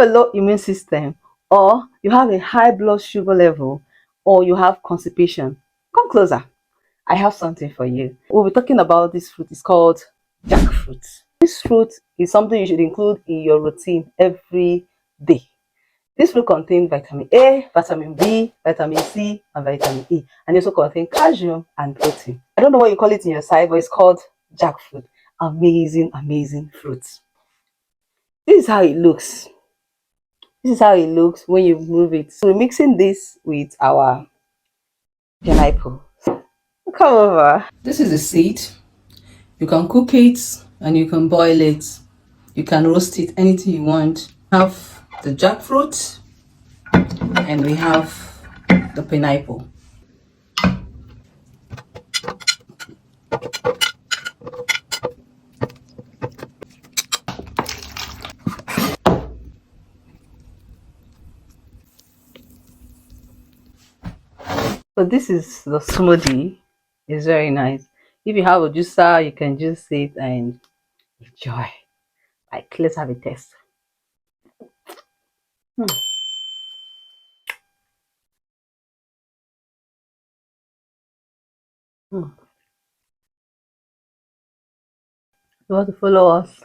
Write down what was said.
a low immune system, or you have a high blood sugar level, or you have constipation, come closer. I have something for you. We'll be talking about this fruit. It's called jackfruit. This fruit is something you should include in your routine every day. This fruit contains vitamin A, vitamin B, vitamin C, and vitamin E, and it also contains calcium and protein. I don't know what you call it in your side, but it's called jackfruit. Amazing, amazing fruit. This is how it looks. This is how it looks when you move it. So we're mixing this with our pineapple. Come over. This is the seed. You can cook it and you can boil it. You can roast it, anything you want. Have the jackfruit and we have the pineapple. So this is the smoothie. It's very nice. If you have a juicer, you can juice it and enjoy. Like, let's have a taste. Hmm. Hmm. You want to follow us?